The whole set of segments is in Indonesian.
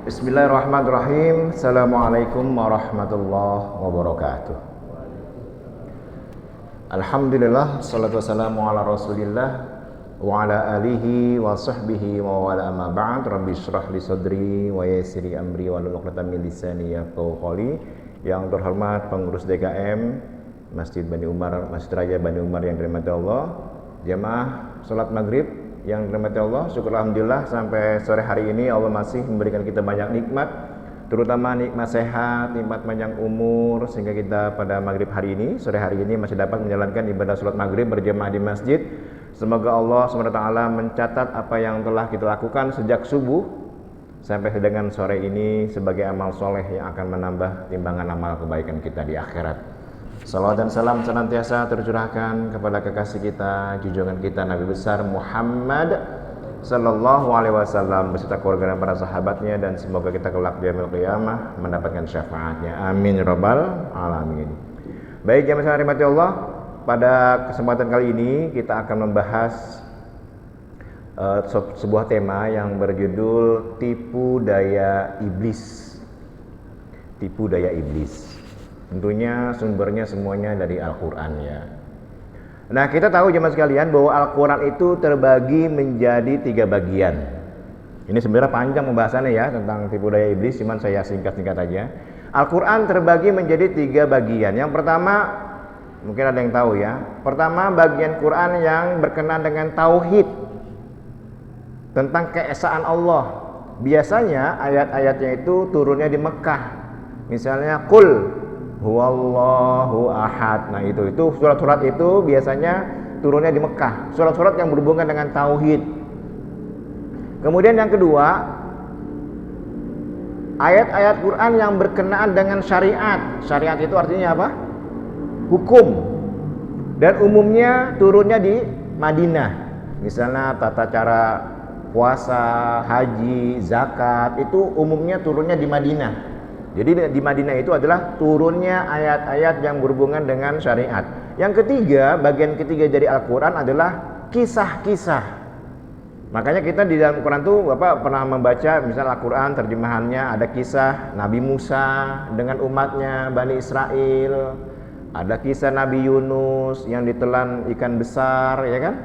Bismillahirrahmanirrahim. Assalamualaikum warahmatullahi wabarakatuh. Alhamdulillah, salatu wassalamu ala rasulillah wa ala alihi wa sahbihi wa wala amma ba'd. Rabbi syrah li sadri wa yassiri amri wa hlul 'uqdatam min lisani yafqahu qawli. Yang terhormat pengurus DKM Masjid Bani Umar, Masjid Raya Bani Umar yang dirahmati Allah, jamaah salat maghrib yang dirahmati Allah, syukur alhamdulillah sampai sore hari ini Allah masih memberikan kita banyak nikmat, terutama nikmat sehat, nikmat panjang umur, sehingga kita pada maghrib hari ini, sore hari ini masih dapat menjalankan ibadah salat maghrib berjamaah di masjid. Semoga Allah SWT mencatat apa yang telah kita lakukan sejak subuh sampai dengan sore ini sebagai amal soleh yang akan menambah timbangan amal kebaikan kita di akhirat. Salawat dan salam senantiasa tercurahkan kepada kekasih kita, junjungan kita Nabi besar Muhammad sallallahu alaihi wasallam beserta keluarga dan para sahabatnya, dan semoga kita kelak di yaumil qiyamah mendapatkan syafaatnya. Amin rabbal alamin. Baik jamaah sekalian rahmati Allah, pada kesempatan kali ini kita akan membahas sebuah tema yang berjudul tipu daya iblis. Tipu daya iblis. Tentunya sumbernya semuanya dari Al-Quran ya. Nah, kita tahu jemaah sekalian bahwa Al-Quran itu terbagi menjadi 3 bagian. Ini sebenarnya panjang pembahasannya ya tentang tipu daya iblis, cuman saya singkat-singkat aja. Al-Quran terbagi menjadi 3 bagian. Yang pertama, mungkin ada yang tahu ya. Pertama, bagian Quran yang berkenaan dengan tauhid, tentang keesaan Allah. Biasanya ayat-ayatnya itu turunnya di Mekah. Misalnya Qul huwallahu ahad. Nah, itu surat-surat itu biasanya turunnya di Mekah. Surat-surat yang berhubungan dengan tauhid. Kemudian yang kedua, ayat-ayat Quran yang berkenaan dengan syariat. Syariat itu artinya apa? Hukum. Dan umumnya turunnya di Madinah. Misalnya tata cara puasa, haji, zakat, itu umumnya turunnya di Madinah. Jadi di Madinah itu adalah turunnya ayat-ayat yang berhubungan dengan syariat. Yang ketiga, bagian ketiga dari Al-Quran adalah kisah-kisah. Makanya kita di dalam Quran tuh Bapak pernah membaca misalnya Al-Quran terjemahannya ada kisah Nabi Musa dengan umatnya Bani Israel, ada kisah Nabi Yunus yang ditelan ikan besar, ya kan?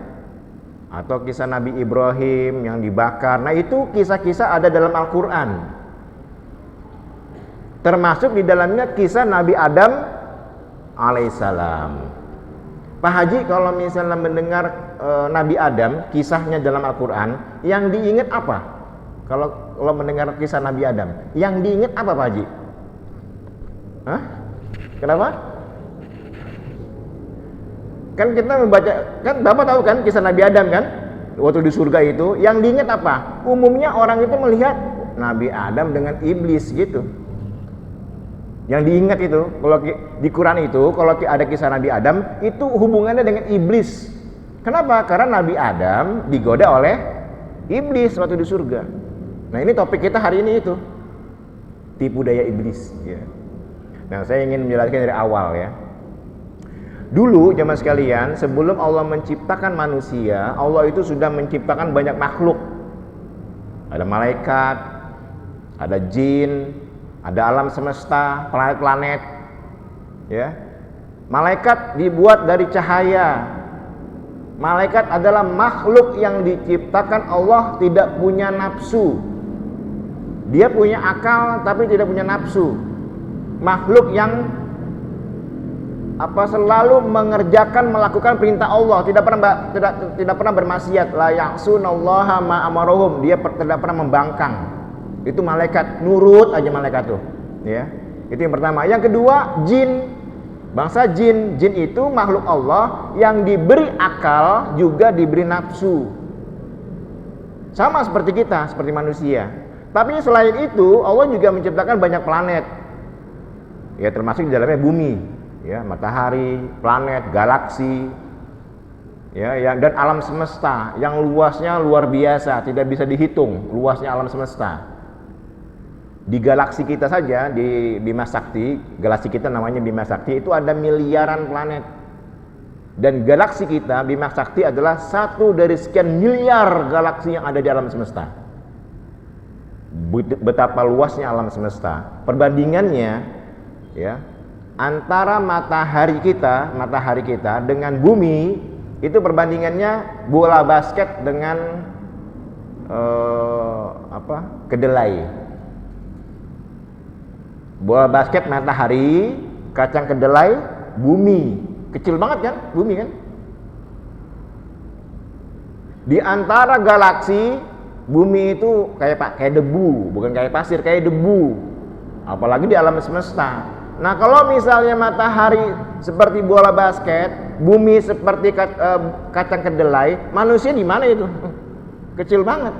Atau kisah Nabi Ibrahim yang dibakar. Nah, itu kisah-kisah ada dalam Al-Quran. Termasuk di dalamnya kisah Nabi Adam alaihissalam. Pak Haji, kalau misalnya mendengar Nabi Adam, kisahnya dalam Al-Quran, yang diingat apa? Kalau mendengar kisah Nabi Adam, yang diingat apa Pak Haji? Hah? Kenapa? Kan kita membaca, kan Bapak tahu kan kisah Nabi Adam kan? Waktu di surga itu, yang diingat apa? Umumnya orang itu melihat Nabi Adam dengan iblis gitu. Yang diingat itu, kalau di Quran itu, kalau ada kisah Nabi Adam, itu hubungannya dengan iblis. Kenapa? Karena Nabi Adam digoda oleh iblis waktu di surga. Nah, ini topik kita hari ini itu, tipu daya iblis ya. Nah, saya ingin menjelaskan dari awal ya. Dulu jemaah sekalian, sebelum Allah menciptakan manusia, Allah itu sudah menciptakan banyak makhluk. Ada malaikat, ada jin, ada alam semesta, planet-planet. Ya. Malaikat dibuat dari cahaya. Malaikat adalah makhluk yang diciptakan Allah tidak punya nafsu. Dia punya akal tapi tidak punya nafsu. Makhluk yang selalu melakukan perintah Allah, tidak pernah bermaksiat. La ya'sunallaha ma amarohum, dia tidak pernah membangkang. Itu malaikat, nurut aja malaikat tuh ya. Itu yang pertama. Yang kedua, jin. Bangsa jin. Jin itu makhluk Allah yang diberi akal juga diberi nafsu. Sama seperti kita, seperti manusia. Tapi selain itu Allah juga menciptakan banyak planet. Ya, termasuk di dalamnya bumi, ya, matahari, planet, galaksi, ya, dan alam semesta yang luasnya luar biasa, tidak bisa dihitung luasnya alam semesta. Di galaksi kita saja, di Bima Sakti, galaksi kita namanya Bima Sakti, itu ada miliaran planet. Dan galaksi kita, Bima Sakti adalah satu dari sekian miliar galaksi yang ada di alam semesta. betapa luasnya alam semesta. Perbandingannya ya, antara matahari kita dengan bumi itu perbandingannya bola basket dengan kedelai. Bola basket matahari, kacang kedelai bumi. Kecil banget kan bumi kan? Di antara galaksi, bumi itu kayak debu, bukan kayak pasir, kayak debu. Apalagi di alam semesta. Nah, kalau misalnya matahari seperti bola basket, bumi seperti kacang kedelai, manusia di mana itu? Kecil banget.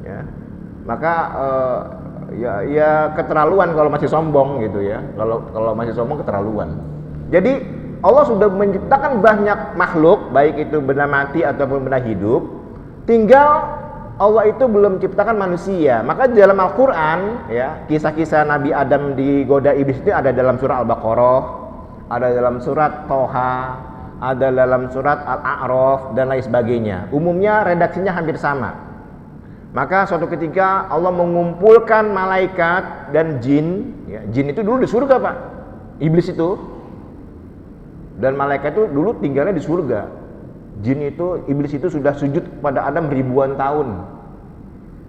Ya. Maka ya keterlaluan kalau masih sombong gitu ya. Kalau masih sombong keterlaluan. Jadi Allah sudah menciptakan banyak makhluk, baik itu benda mati ataupun benda hidup. Tinggal Allah itu belum menciptakan manusia. Maka di dalam Al-Quran ya, kisah-kisah Nabi Adam digoda iblis itu ada dalam surah Al-Baqarah, ada dalam surat Toha, ada dalam surat Al-A'raf dan lain sebagainya. Umumnya redaksinya hampir sama. Maka suatu ketika Allah mengumpulkan malaikat dan jin ya, jin itu dulu di surga Pak, iblis itu. Dan malaikat itu dulu tinggalnya di surga. Jin itu, iblis itu sudah sujud kepada Adam ribuan tahun.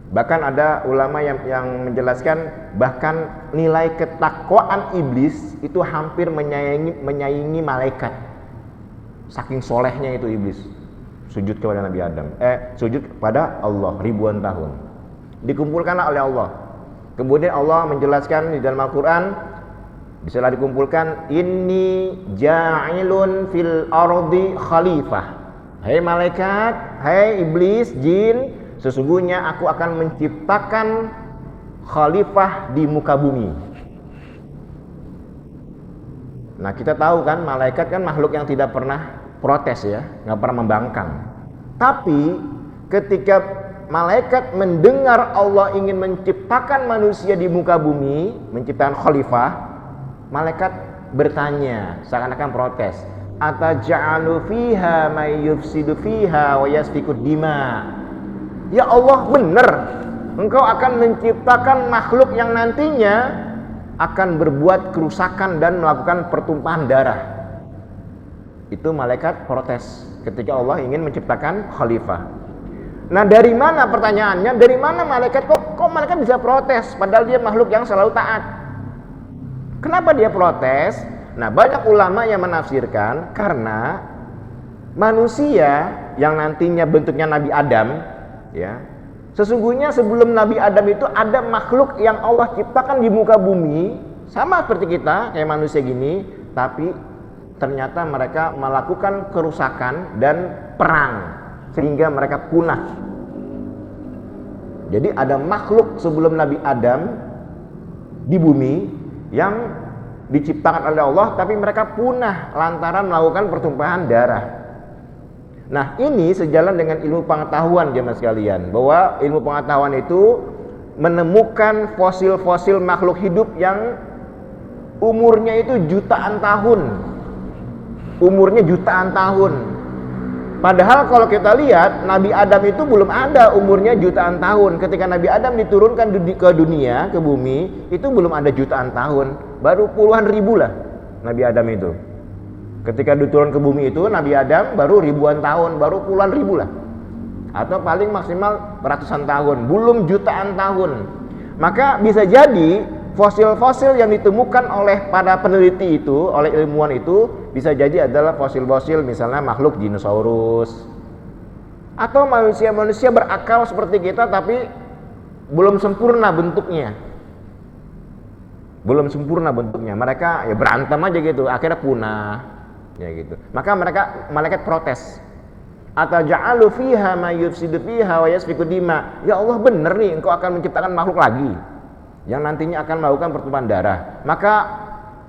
Bahkan ada ulama yang menjelaskan bahkan nilai ketakwaan iblis itu hampir menyaingi malaikat. Saking solehnya itu iblis. Sujud kepada Nabi Adam. Sujud kepada Allah ribuan tahun. Dikumpulkanlah oleh Allah. Kemudian Allah menjelaskan di dalam Al-Quran, setelah dikumpulkan, inni ja'ilun fil ardi khalifah. Hai malaikat, hai iblis, jin, sesungguhnya aku akan menciptakan khalifah di muka bumi. Nah, kita tahu kan malaikat kan makhluk yang tidak pernah protes ya, nggak pernah membangkang. Tapi ketika malaikat mendengar Allah ingin menciptakan manusia di muka bumi, menciptakan khalifah, malaikat bertanya, seakan-akan protes. Ataj'alu fiha may yufsidu fiha wa yasfiku dima. Ya Allah, benar. Engkau akan menciptakan makhluk yang nantinya akan berbuat kerusakan dan melakukan pertumpahan darah. Itu malaikat protes ketika Allah ingin menciptakan khalifah. Nah, dari mana pertanyaannya? Dari mana malaikat kok malaikat bisa protes padahal dia makhluk yang selalu taat? Kenapa dia protes? Nah, banyak ulama yang menafsirkan karena manusia yang nantinya bentuknya Nabi Adam ya. Sesungguhnya sebelum Nabi Adam itu ada makhluk yang Allah ciptakan di muka bumi sama seperti kita, kayak manusia gini, tapi ternyata mereka melakukan kerusakan dan perang sehingga mereka punah. Jadi ada makhluk sebelum Nabi Adam di bumi yang diciptakan oleh Allah tapi mereka punah lantaran melakukan pertumpahan darah. Nah, ini sejalan dengan ilmu pengetahuan jemaah sekalian, bahwa ilmu pengetahuan itu menemukan fosil-fosil makhluk hidup yang umurnya itu jutaan tahun. Umurnya jutaan tahun. Padahal kalau kita lihat Nabi Adam itu belum ada umurnya jutaan tahun. Ketika Nabi Adam diturunkan ke dunia, ke bumi, itu belum ada jutaan tahun. Baru puluhan ribu lah Nabi Adam itu. Ketika diturun ke bumi itu Nabi Adam baru ribuan tahun, baru puluhan ribu lah. Atau paling maksimal ratusan tahun, belum jutaan tahun. Maka bisa jadi fosil-fosil yang ditemukan oleh para peneliti itu, oleh ilmuwan itu, bisa jadi adalah fosil-fosil misalnya makhluk dinosaurus atau manusia-manusia berakal seperti kita tapi belum sempurna bentuknya. Belum sempurna bentuknya. Mereka ya berantem aja gitu, akhirnya punah. Ya gitu. Maka malaikat protes. Ataj'alu fiha may yufsidu fiha wa yasfiku dima. Ya Allah, benar nih engkau akan menciptakan makhluk lagi yang nantinya akan melakukan pertumpahan darah. Maka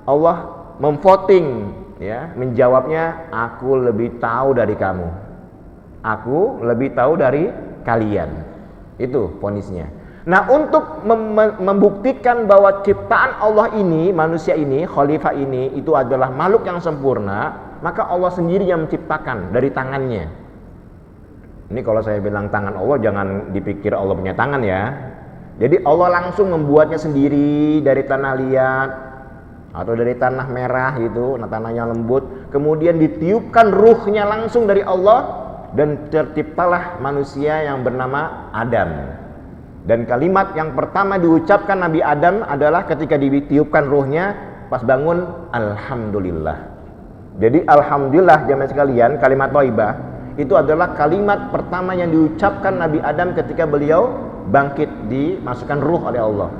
Allah memvoting ya, menjawabnya, aku lebih tahu dari kamu. Aku lebih tahu dari kalian. Itu vonisnya. Nah, untuk membuktikan bahwa ciptaan Allah ini, manusia ini, khalifah ini, itu adalah makhluk yang sempurna, maka Allah sendiri yang menciptakan dari tangannya. Ini kalau saya bilang tangan Allah, jangan dipikir Allah punya tangan ya. Jadi Allah langsung membuatnya sendiri dari tanah liat atau dari tanah merah gitu, tanahnya lembut, kemudian ditiupkan ruhnya langsung dari Allah dan terciptalah manusia yang bernama Adam. Dan kalimat yang pertama diucapkan Nabi Adam adalah ketika ditiupkan ruhnya pas bangun, alhamdulillah. Jadi alhamdulillah jemaah sekalian, kalimat thayyibah itu adalah kalimat pertama yang diucapkan Nabi Adam ketika beliau bangkit, dimasukkan ruh oleh Allah.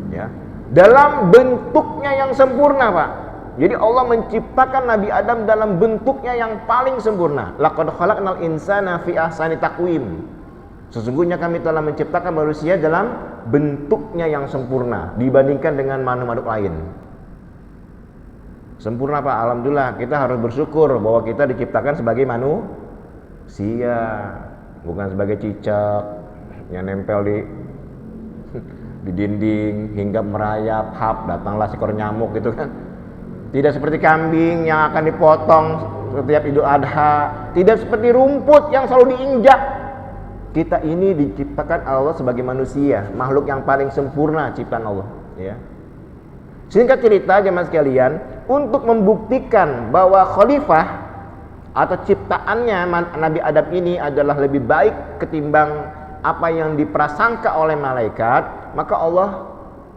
Ya. Dalam bentuknya yang sempurna, Pak. Jadi Allah menciptakan Nabi Adam dalam bentuknya yang paling sempurna. Laqad khalaqnal insana fi ahsani taqwim. Sesungguhnya kami telah menciptakan manusia dalam bentuknya yang sempurna dibandingkan dengan makhluk-makhluk lain. Sempurna, Pak. Alhamdulillah, kita harus bersyukur bahwa kita diciptakan sebagai manusia, bukan sebagai cicak yang nempel di dinding hingga merayap, datanglah seekor nyamuk gitu kan. Tidak seperti kambing yang akan dipotong setiap Idul Adha, tidak seperti rumput yang selalu diinjak. Kita ini diciptakan Allah sebagai manusia, makhluk yang paling sempurna ciptaan Allah, ya. Singkat cerita jemaah sekalian, untuk membuktikan bahwa khalifah atau ciptaannya Nabi Adam ini adalah lebih baik ketimbang apa yang diprasangka oleh malaikat, maka Allah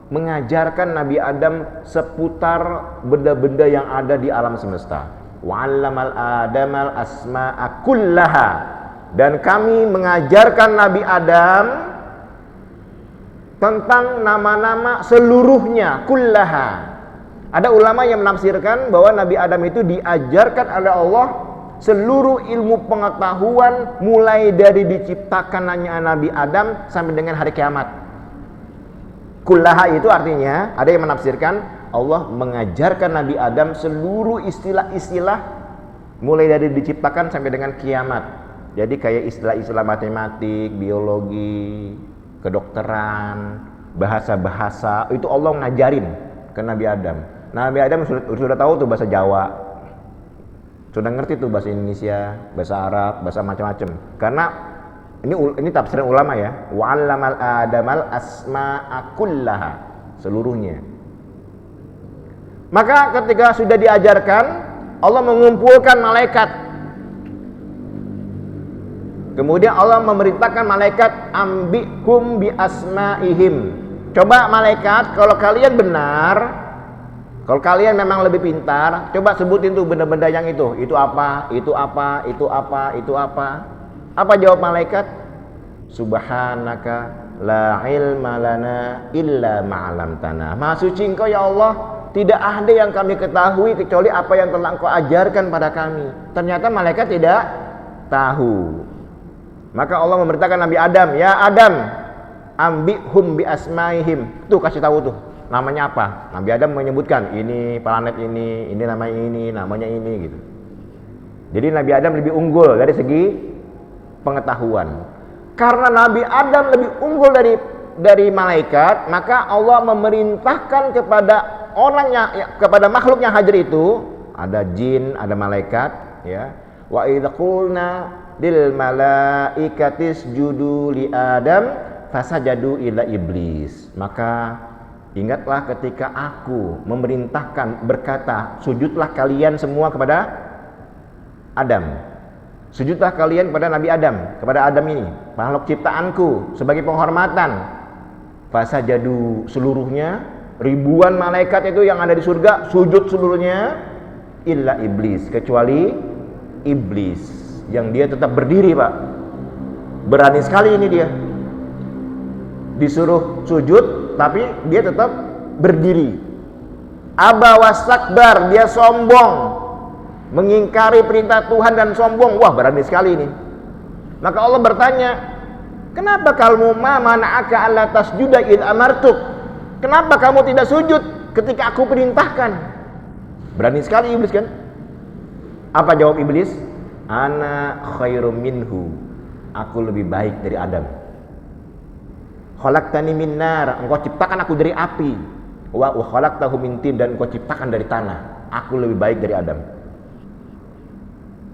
mengajarkan Nabi Adam seputar benda-benda yang ada di alam semesta. Wa'allamal Adamal asma'a kullaha. Dan kami mengajarkan Nabi Adam tentang nama-nama seluruhnya, kullaha. Ada ulama yang menafsirkan bahwa Nabi Adam itu diajarkan oleh Allah seluruh ilmu pengetahuan mulai dari diciptakannya Nabi Adam sampai dengan hari kiamat. Kullaha itu artinya, ada yang menafsirkan Allah mengajarkan Nabi Adam seluruh istilah-istilah mulai dari diciptakan sampai dengan kiamat. Jadi kayak istilah-istilah matematik, biologi, kedokteran, bahasa-bahasa, itu Allah ngajarin ke Nabi Adam. Nabi Adam sudah tahu tuh bahasa Jawa, sudah ngerti tuh bahasa Indonesia, bahasa Arab, bahasa macam-macam. Karena ini tafsiran ulama ya. Wa'allamal Adamal asma'a kullaha, seluruhnya. Maka ketika sudah diajarkan, Allah mengumpulkan malaikat. Kemudian Allah memerintahkan malaikat ambihum bi asma'ihim. Coba malaikat, kalau kalian benar, kalau kalian memang lebih pintar, coba sebutin tuh benda-benda yang itu. Itu apa? Itu apa? Itu apa? Itu apa? Apa jawab malaikat? Subhanaka la ilma lana illa ma'alamtana. Maha suci Engkau ya Allah, tidak ada yang kami ketahui kecuali apa yang telah Engkau ajarkan pada kami. Ternyata malaikat tidak tahu. Maka Allah memerintahkan Nabi Adam, ya Adam, ambihum bi asmaihim. Tuh kasih tahu tuh, namanya apa? Nabi Adam menyebutkan ini planet ini namanya ini gitu. Jadi Nabi Adam lebih unggul dari segi pengetahuan. Karena Nabi Adam lebih unggul dari malaikat, maka Allah memerintahkan kepada kepada makhluk yang hadir itu, ada jin, ada malaikat, ya. Wa idza qulna lil malaikati isjudu li Adam fasajadu ila iblis. Maka ingatlah ketika aku memerintahkan berkata, sujudlah kalian semua kepada Adam. Sujudlah kalian kepada Nabi Adam, kepada Adam ini, makhluk ciptaanku, sebagai penghormatan. Fasajadu, seluruhnya, ribuan malaikat itu yang ada di surga, sujud seluruhnya, illa iblis, kecuali iblis, yang dia tetap berdiri, Pak. Berani sekali ini dia. Disuruh sujud, tapi dia tetap berdiri. Aba wastakbar, dia sombong, mengingkari perintah Tuhan dan sombong. Wah, berani sekali ini. Maka Allah bertanya, kenapa kamu mana'aka alla tasjuda id amartuk? Kenapa kamu tidak sujud ketika aku perintahkan? Berani sekali iblis kan? Apa jawab iblis? Ana khairum minhu, aku lebih baik dari Adam. Khalaqtani min nar, engkau ciptakan aku dari api. Wa khalaqtahu min tin, dan engkau ciptakan dari tanah. Aku lebih baik dari Adam.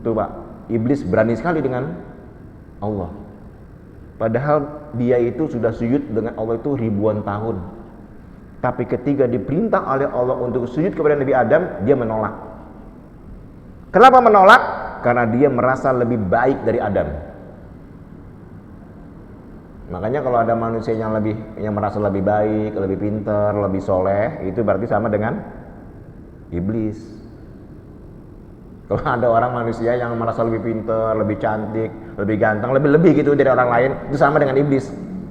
Tuh Pak, iblis berani sekali dengan Allah. Padahal dia itu sudah sujud dengan Allah itu ribuan tahun. Tapi ketika diperintah oleh Allah untuk sujud kepada Nabi Adam, dia menolak. Kenapa menolak? Karena dia merasa lebih baik dari Adam. Makanya kalau ada manusia yang merasa lebih baik, lebih pintar, lebih soleh, itu berarti sama dengan iblis. Kalau ada orang manusia yang merasa lebih pintar, lebih cantik, lebih ganteng, lebih gitu dari orang lain, itu sama dengan iblis.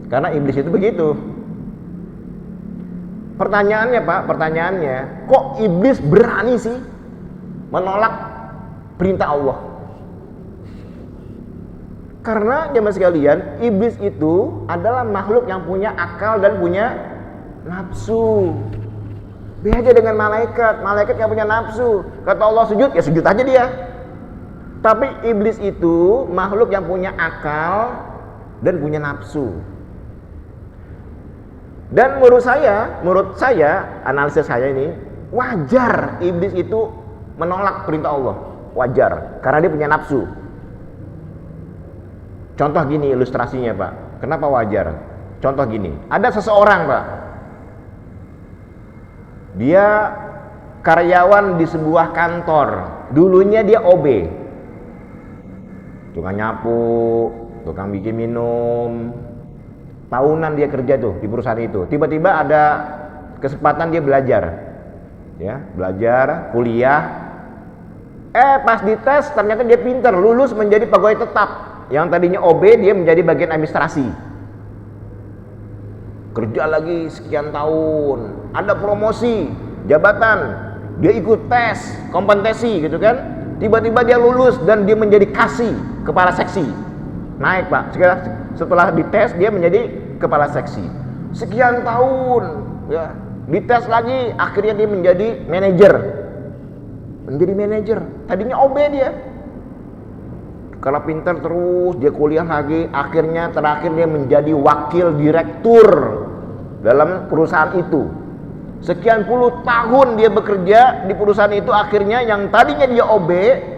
Karena iblis itu begitu. Pertanyaannya Pak, kok iblis berani sih menolak perintah Allah? Karena jemaah sekalian, iblis itu adalah makhluk yang punya akal dan punya nafsu. Beda dengan malaikat yang punya nafsu. Kata Allah sujud, ya sujud aja dia. Tapi iblis itu makhluk yang punya akal dan punya nafsu. Dan menurut saya, analisis saya ini, wajar iblis itu menolak perintah Allah. Wajar, karena dia punya nafsu. Contoh gini ilustrasinya Pak. Kenapa wajar? Contoh gini, ada seseorang Pak, dia karyawan di sebuah kantor. Dulunya dia OB, tukang nyapu, tukang bikin minum. Tahunan dia kerja tuh di perusahaan itu. Tiba-tiba ada kesempatan dia belajar, ya, belajar, kuliah. Pas dites ternyata dia pinter, lulus menjadi pegawai tetap. Yang tadinya OB dia menjadi bagian administrasi. Kerja lagi sekian tahun, ada promosi, jabatan. Dia ikut tes, kompetensi gitu kan. Tiba-tiba dia lulus dan dia menjadi kasih, kepala seksi. Naik Pak, setelah dites dia menjadi kepala seksi. Sekian tahun, ya, dites lagi, akhirnya dia menjadi manajer. Tadinya OB dia. Karena pintar terus, dia kuliah lagi, terakhir dia menjadi wakil direktur dalam perusahaan itu. Sekian puluh tahun dia bekerja di perusahaan itu, akhirnya yang tadinya dia OB,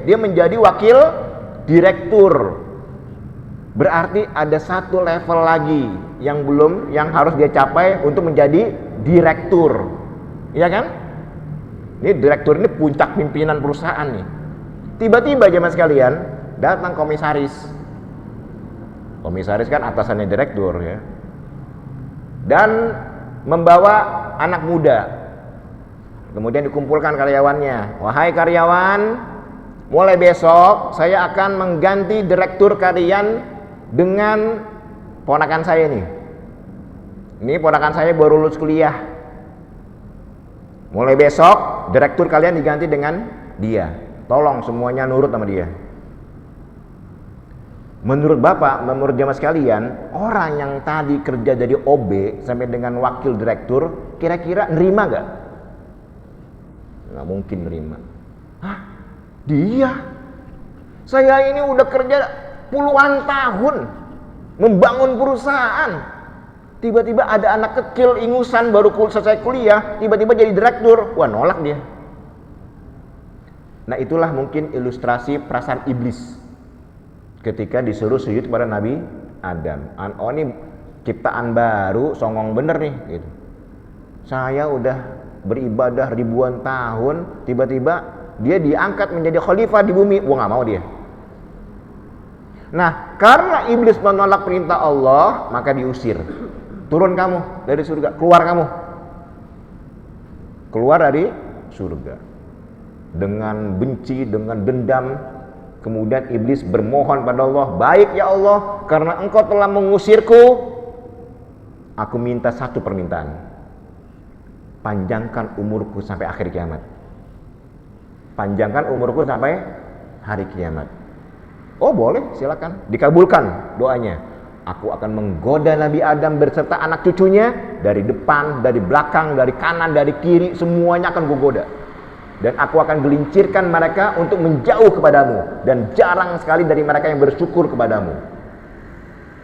dia menjadi wakil direktur. Berarti ada satu level lagi yang harus dia capai untuk menjadi direktur. Iya kan? Ini direktur ini puncak pimpinan perusahaan nih. Tiba-tiba jemaah sekalian, datang komisaris. Komisaris kan atasannya direktur ya. Dan membawa anak muda. Kemudian dikumpulkan karyawannya. Wahai karyawan, mulai besok saya akan mengganti direktur kalian dengan ponakan saya nih. Ini ponakan saya baru lulus kuliah. Mulai besok direktur kalian diganti dengan dia. Tolong semuanya nurut sama dia. Menurut Bapak, menurut jamaah sekalian, orang yang tadi kerja jadi OB sampai dengan wakil direktur, kira-kira nerima gak? Nggak mungkin nerima. Hah? Dia? Saya ini udah kerja puluhan tahun membangun perusahaan. Tiba-tiba ada anak kecil ingusan baru selesai kuliah, tiba-tiba jadi direktur. Wah, nolak dia. Nah, itulah mungkin ilustrasi perasaan iblis ketika disuruh sujud kepada Nabi Adam. Oh, ini ciptaan baru, songong bener nih gitu. Saya udah beribadah ribuan tahun, tiba-tiba dia diangkat menjadi khalifah di bumi. Wah, nggak mau dia. Nah, karena iblis menolak perintah Allah, maka diusir. Turun kamu dari surga, keluar kamu. Keluar dari surga. Dengan benci, dengan dendam. Kemudian iblis bermohon pada Allah, baik ya Allah, karena engkau telah mengusirku, aku minta satu permintaan, panjangkan umurku sampai akhir kiamat. Panjangkan umurku sampai hari kiamat. Oh boleh, silakan, dikabulkan doanya. Aku akan menggoda Nabi Adam berserta anak cucunya, dari depan, dari belakang, dari kanan, dari kiri, semuanya akan gue goda. Dan aku akan gelincirkan mereka untuk menjauh kepadamu. Dan jarang sekali dari mereka yang bersyukur kepadamu.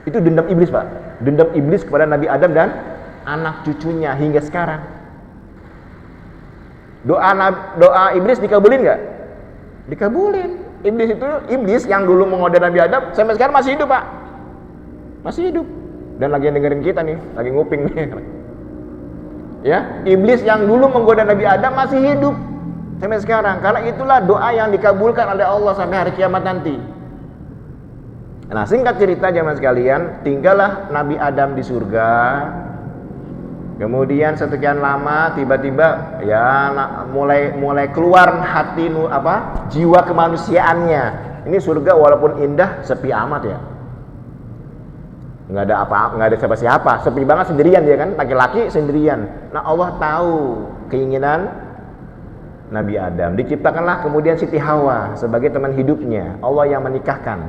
Itu dendam iblis, Pak. Dendam iblis kepada Nabi Adam dan anak cucunya hingga sekarang. Doa iblis dikabulin gak? Dikabulin. Iblis yang dulu menggoda Nabi Adam sampai sekarang masih hidup, Pak. masih hidup dan lagi dengerin kita nih, lagi nguping nih. Ya, iblis yang dulu menggoda Nabi Adam masih hidup sampai sekarang. Karena itulah doa yang dikabulkan oleh Allah sampai hari kiamat nanti. Nah, singkat cerita jemaah sekalian, tinggallah Nabi Adam di surga. Kemudian sekian lama tiba-tiba ya mulai keluar hati jiwa kemanusiaannya. Ini surga walaupun indah sepi amat ya. Nggak ada siapa-siapa, sepi banget, sendirian dia kan, laki-laki sendirian. Nah, Allah tahu keinginan Nabi Adam. Diciptakanlah kemudian Siti Hawa sebagai teman hidupnya. Allah yang menikahkan.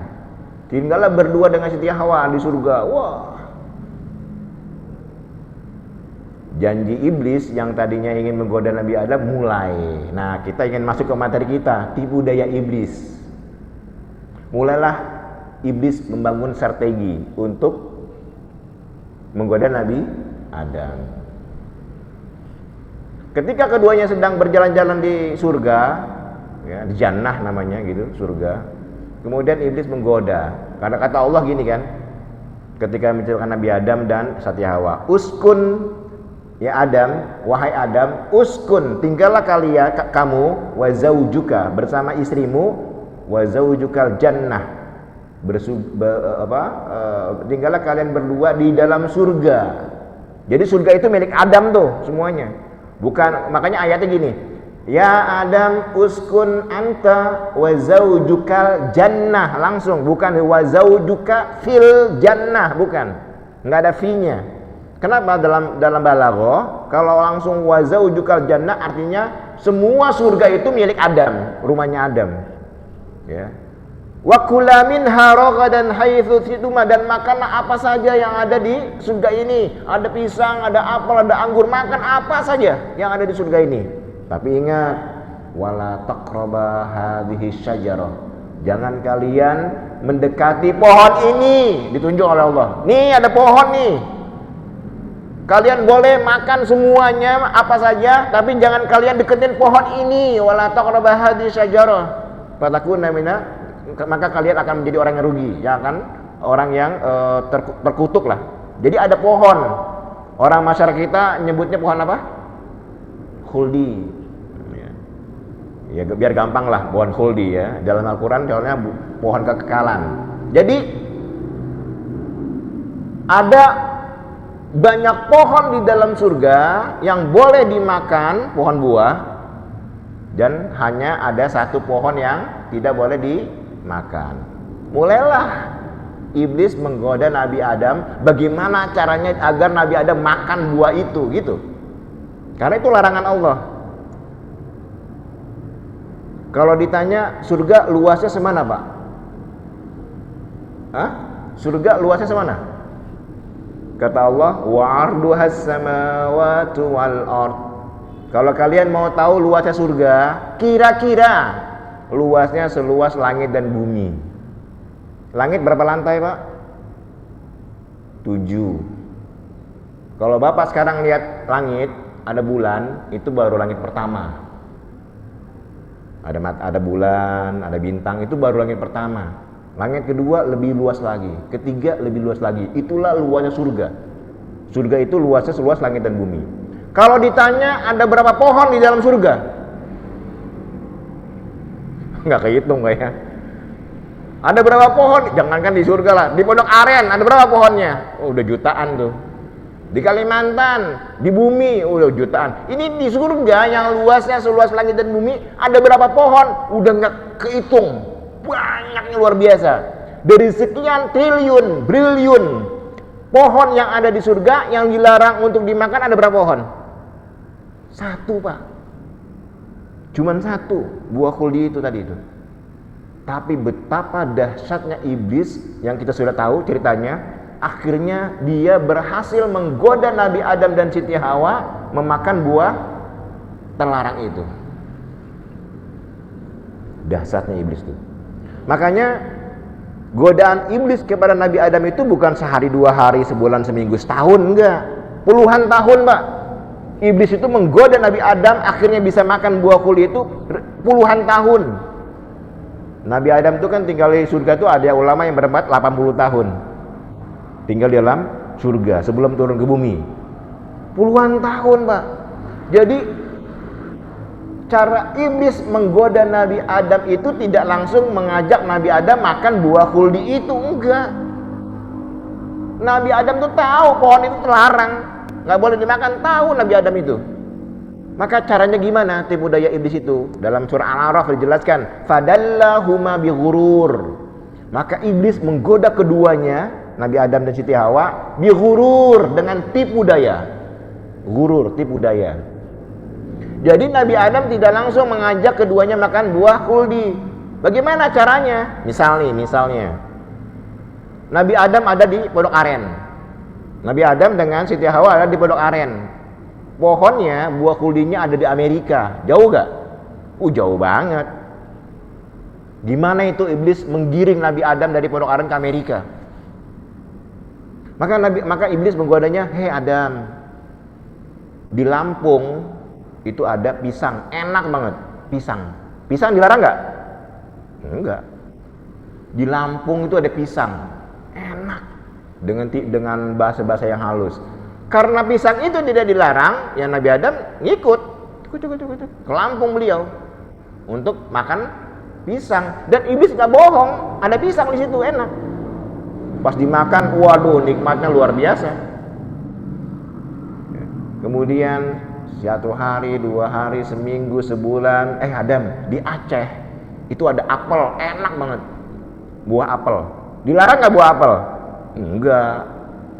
Tinggallah berdua dengan Siti Hawa di surga. Wah. Janji iblis yang tadinya ingin menggoda Nabi Adam mulai. Nah, kita ingin masuk ke materi kita, tipu daya iblis. Mulailah iblis membangun strategi untuk menggoda Nabi Adam. Ketika keduanya sedang berjalan-jalan di surga, ya, di jannah namanya gitu, surga. Kemudian iblis menggoda. Karena kata Allah gini kan, ketika menciptakan Nabi Adam dan Siti Hawa, uskun ya Adam, wahai Adam, uskun, tinggallah kamu wa zaujuka bersama istrimu, wa zaujukal jannah. Tinggallah kalian berdua di dalam surga. Jadi surga itu milik Adam tuh semuanya. Bukan, makanya ayatnya gini, ya Adam uskun anta wa zaujukal jannah, langsung, bukan wa zaujuka fil jannah, bukan, nggak ada fi-nya. Kenapa? Dalam balaghah kalau langsung wa zaujukal jannah artinya semua surga itu milik Adam, rumahnya Adam. Ya. Wa kula minha ragadan haitsu situma, dan makanlah apa saja yang ada di surga ini. Ada pisang, ada apel, ada anggur, makan apa saja yang ada di surga ini. Tapi ingat, wala taqraba hadhihi syajarah. Jangan kalian mendekati pohon ini, ditunjuk oleh Allah. Nih ada pohon nih. Kalian boleh makan semuanya apa saja, tapi jangan kalian deketin pohon ini. Wala taqraba hadhihi syajarah. Fatakuna maka kalian akan menjadi orang yang rugi, ya kan? Orang yang terkutuk lah. Jadi ada pohon. Orang masyarakat kita nyebutnya pohon apa? Khuldi. Ya, biar gampang lah, pohon khuldi ya. Dalam Al-Quran soalnya pohon kekekalan. Jadi ada banyak pohon di dalam surga yang boleh dimakan, pohon buah, dan hanya ada satu pohon yang tidak boleh dimakan. Mulailah iblis menggoda Nabi Adam, bagaimana caranya agar Nabi Adam makan buah itu, gitu. Karena itu larangan Allah. Kalau ditanya surga luasnya semana, Pak? Hah? Surga luasnya semana? Kata Allah, wa arduhas samawati wal ard. Kalau kalian mau tahu luasnya surga, kira-kira luasnya seluas langit dan bumi. Langit berapa lantai, Pak? 7. Kalau Bapak sekarang lihat langit, ada bulan, itu baru langit pertama. Ada bulan, ada bintang, itu baru langit pertama. Langit kedua lebih luas lagi, ketiga lebih luas lagi. Itulah luasnya surga. Surga itu luasnya seluas langit dan bumi. Kalau ditanya ada berapa pohon di dalam surga? Nggak kehitung kayaknya. Ada berapa pohon? Jangankan di surga lah, di Pondok Aren ada berapa pohonnya? Oh, udah jutaan tuh. Di Kalimantan, di bumi, udah jutaan. Ini di surga yang luasnya seluas langit dan bumi, ada berapa pohon? Udah nggak kehitung. Banyaknya luar biasa. Dari sekian triliun, briliun pohon yang ada di surga yang dilarang untuk dimakan, ada berapa pohon? 1, Pak. Cuman 1 buah khuldi itu tadi itu. Tapi betapa dahsyatnya iblis yang kita sudah tahu ceritanya. Akhirnya dia berhasil menggoda Nabi Adam dan Siti Hawa memakan buah terlarang itu. Dahsyatnya iblis itu. Makanya godaan iblis kepada Nabi Adam itu bukan sehari, 2 hari, sebulan, seminggu, setahun, enggak. Puluhan tahun, Pak. Iblis itu menggoda Nabi Adam, akhirnya bisa makan buah khuldi itu puluhan tahun. Nabi Adam itu kan tinggal di surga itu ada ulama yang berempat 80 tahun. tinggal di dalam surga sebelum turun ke bumi. Puluhan tahun, Pak. Jadi cara iblis menggoda Nabi Adam itu tidak langsung mengajak Nabi Adam makan buah khuldi itu, enggak. Nabi Adam tuh tahu pohon itu terlarang, nggak boleh dimakan, tahu Nabi Adam itu. Maka caranya gimana tipu daya iblis itu? Dalam surah Al-A'raf dijelaskan, fadallahuma bighurur. Maka iblis menggoda keduanya, Nabi Adam dan Siti Hawa, bighurur, dengan tipu daya. Gurur, tipu daya. Jadi Nabi Adam tidak langsung mengajak keduanya makan buah khuldi. Bagaimana caranya? Misalnya Nabi Adam ada di Pondok Aren. Nabi Adam dengan Siti Hawa ada di Pondok Aren. Pohonnya, buah khuldinya ada di Amerika. Jauh gak? Jauh banget. Gimana itu iblis menggiring Nabi Adam dari Pondok Aren ke Amerika? Maka iblis menggodanya, hei Adam, di Lampung itu ada pisang, enak banget. Pisang dilarang gak? Enggak. Di Lampung itu ada pisang, enak, dengan bahasa-bahasa yang halus. Karena pisang itu tidak dilarang, ya Nabi Adam ngikut ke Lampung beliau untuk makan pisang. Dan iblis nggak bohong, ada pisang di situ, enak. Pas dimakan, waduh, nikmatnya luar biasa. Kemudian 1 hari, 2 hari, seminggu, sebulan, Adam, di Aceh itu ada apel, enak banget, buah apel. Dilarang nggak buah apel? Enggak.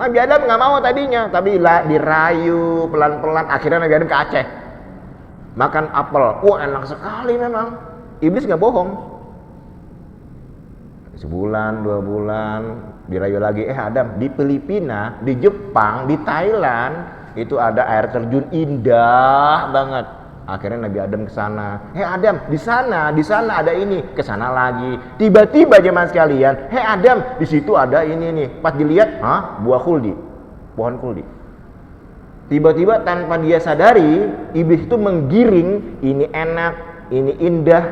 Nabi Adam nggak mau tadinya, tapi dirayu pelan-pelan, akhirnya Nabi Adam ke Aceh makan apel. Enak sekali memang. Iblis nggak bohong. Sebulan, 2 bulan, dirayu lagi. Adam, di Filipina, di Jepang, di Thailand itu ada air terjun indah banget. Akhirnya Nabi Adam ke sana. Adam, di sana ada ini. Ke sana lagi. Tiba-tiba jemaah sekalian, Adam, di situ ada ini nih. Pas dilihat, buah khuldi. Pohon khuldi. Tiba-tiba tanpa dia sadari, iblis itu menggiring, ini enak, ini indah,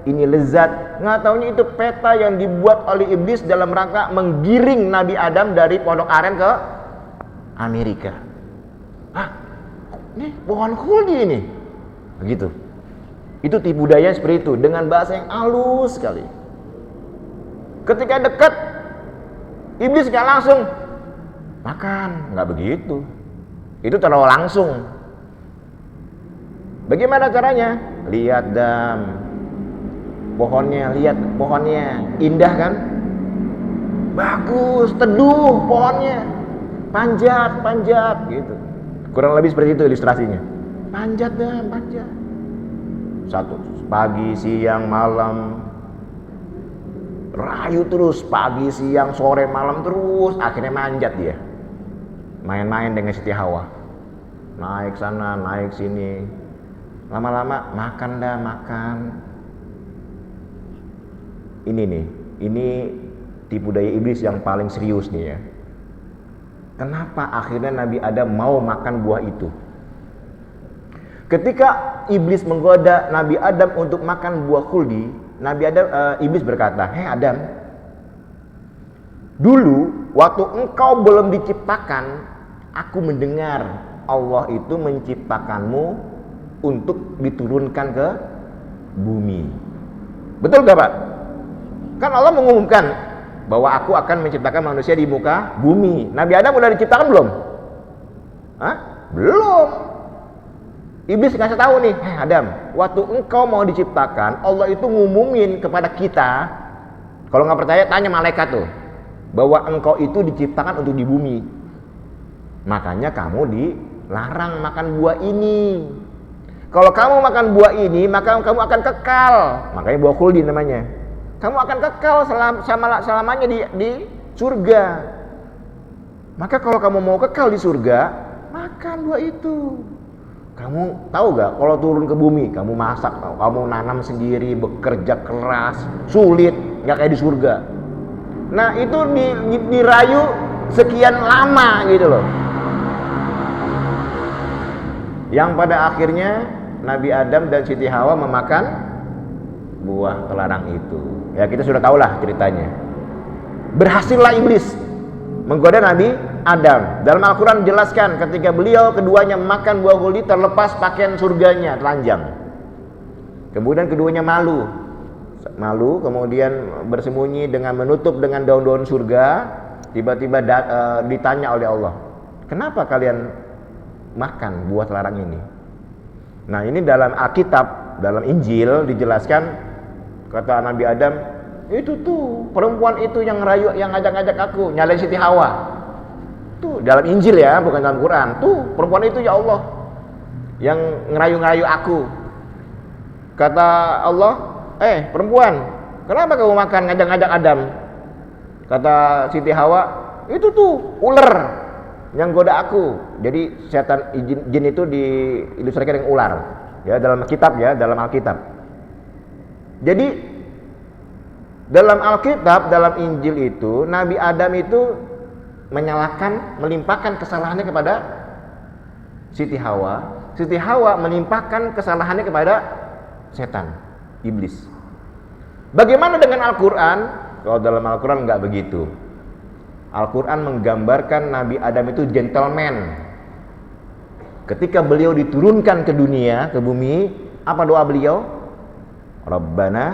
ini lezat. Nggak taunya itu peta yang dibuat oleh iblis dalam rangka menggiring Nabi Adam dari Pondok Aren ke Amerika. Ini pohon khuldi ini. Begitu. Itu tipu daya seperti itu dengan bahasa yang halus sekali. Ketika dekat, iblis gak langsung makan, nggak begitu. Itu terlalu langsung. Bagaimana caranya? Lihat lihat pohonnya, indah kan? Bagus, teduh pohonnya, panjat gitu. Kurang lebih seperti itu ilustrasinya. Panjat. Satu, pagi, siang, malam, rayu terus, pagi, siang, sore, malam terus, akhirnya manjat dia. Main-main dengan Siti Hawa. Naik sana, naik sini. Lama-lama makan. Ini tipu daya iblis yang paling serius nih ya. Kenapa akhirnya Nabi Adam mau makan buah itu? Ketika iblis menggoda Nabi Adam untuk makan buah khuldi, iblis berkata, Adam, dulu waktu engkau belum diciptakan, aku mendengar Allah itu menciptakanmu untuk diturunkan ke bumi. Betul gak Pak? Kan Allah mengumumkan bahwa aku akan menciptakan manusia di muka bumi. Nabi Adam udah diciptakan belum? Belum. Iblis ngasih tahu nih, Adam, waktu engkau mau diciptakan, Allah itu ngumumin kepada kita. Kalau nggak percaya, tanya malaikat tuh, bahwa engkau itu diciptakan untuk di bumi. Makanya kamu dilarang makan buah ini. Kalau kamu makan buah ini, maka kamu akan kekal. Makanya buah khuldi namanya. Kamu akan kekal selamanya di surga. Maka kalau kamu mau kekal di surga, makan buah itu. Kamu tahu gak, kalau turun ke bumi, kamu masak, kamu nanam sendiri, bekerja keras, sulit, gak kayak di surga. Nah itu dirayu sekian lama gitu loh. Yang pada akhirnya Nabi Adam dan Siti Hawa memakan buah terlarang itu. Ya kita sudah tahulah ceritanya. Berhasillah iblis menggoda Nabi Adam. Dalam Al-Quran dijelaskan ketika beliau keduanya makan buah khuldi, terlepas pakaian surganya telanjang. Kemudian keduanya malu, kemudian bersembunyi dengan menutup dengan daun-daun surga. Tiba-tiba ditanya oleh Allah, kenapa kalian makan buah terlarang ini? Nah, ini dalam Alkitab, dalam Injil dijelaskan, kata Nabi Adam, itu tuh perempuan itu yang ngerayu, yang ngajak-ngajak aku nyalain Siti Hawa. Tuh dalam Injil ya, bukan dalam Quran. Tuh perempuan itu ya Allah yang ngerayu-ngerayu aku. Kata Allah, perempuan, kenapa kamu makan ngajak-ngajak Adam? Kata Siti Hawa, itu tuh ular yang goda aku. Jadi setan jin itu diilustrasikan dengan ular ya, dalam kitab ya, dalam Alkitab. Jadi dalam Alkitab, dalam Injil itu Nabi Adam itu melimpahkan kesalahannya kepada Siti Hawa. Siti Hawa melimpahkan kesalahannya kepada setan, iblis. Bagaimana dengan Al-Quran? Kalau dalam Al-Quran enggak begitu. Al-Quran menggambarkan Nabi Adam itu gentleman. Ketika beliau diturunkan ke dunia, ke bumi, apa doa beliau? Rabbana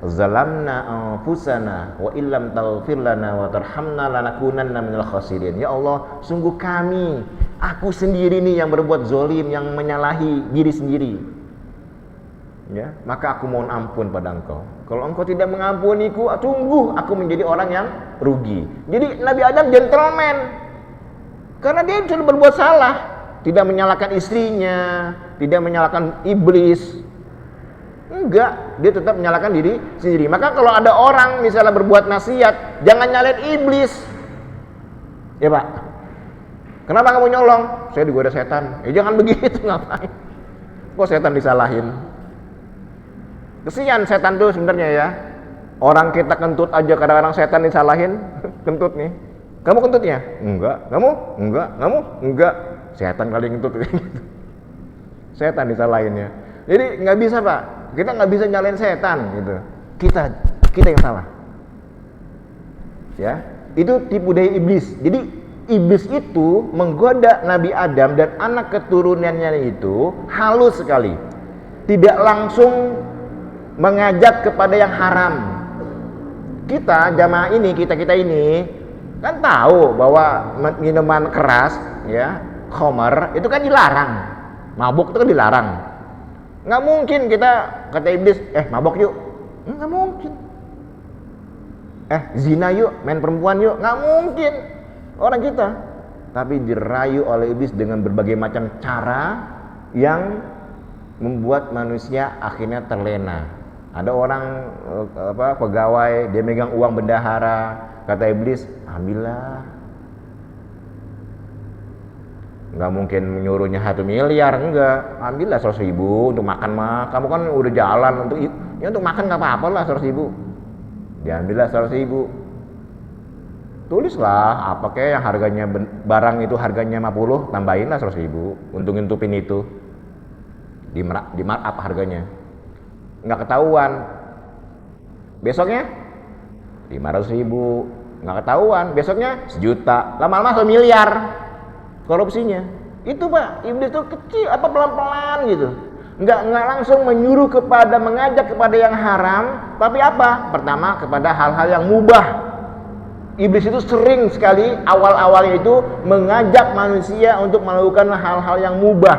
zalamna anfusana wa illam taghfir lana wa tarhamna lanakunanna minal khasirin. Ya Allah, sungguh kami, aku sendiri nih yang berbuat zolim, yang menyalahi diri sendiri. Ya, maka aku mohon ampun pada engkau. Kalau engkau tidak mengampuniku, sungguh aku menjadi orang yang rugi. Jadi Nabi Adam gentleman, karena dia sudah berbuat salah, tidak menyalahkan istrinya, tidak menyalahkan iblis. Enggak, dia tetap menyalahkan diri sendiri. Maka kalau ada orang misalnya berbuat maksiat, jangan nyalain iblis. Ya Pak, kenapa kamu nyolong? Saya digoda setan. Jangan begitu, ngapain? Kok setan disalahin? Kesian setan tuh sebenarnya ya. Orang kita kentut aja kadang-kadang setan disalahin. Kentut nih, kamu kentutnya? Enggak. Kamu? Enggak. Kamu? Enggak. Setan kali kentut gitu. Setan disalahinnya. Jadi nggak bisa Pak, kita nggak bisa nyalain setan gitu. Kita yang salah. Ya, itu tipu daya iblis. Jadi iblis itu menggoda Nabi Adam dan anak keturunannya itu halus sekali. Tidak langsung mengajak kepada yang haram. Kita jamaah ini, kita ini kan tahu bahwa minuman keras ya, khamar itu kan dilarang. Mabuk itu kan dilarang. Nggak mungkin kita kata iblis, mabok yuk. Nggak mungkin. Zina yuk, main perempuan yuk. Nggak mungkin orang kita. Tapi dirayu oleh iblis dengan berbagai macam cara yang membuat manusia akhirnya terlena. Ada orang pegawai, dia megang uang bendahara, kata iblis, ambillah. Nggak mungkin menyuruhnya 1 miliar, enggak. Ambillah 100.000 untuk makan mah. Kamu kan udah jalan untuk makan nggak apa-apa lah 100.000. Diambillah 100.000. Tulislah apa kayak yang harganya barang itu harganya 50, tambahinlah 100.000 untuk ngintupin itu. Di markup harganya. Nggak ketahuan. Besoknya 500.000, nggak ketahuan. Besoknya 1 juta, lama-lama 1 miliar korupsinya. Itu Pak, iblis itu kecil, pelan-pelan gitu. Nggak langsung menyuruh mengajak kepada yang haram, tapi apa? Pertama kepada hal-hal yang mubah. Iblis itu sering sekali awal-awalnya itu mengajak manusia untuk melakukan hal-hal yang mubah.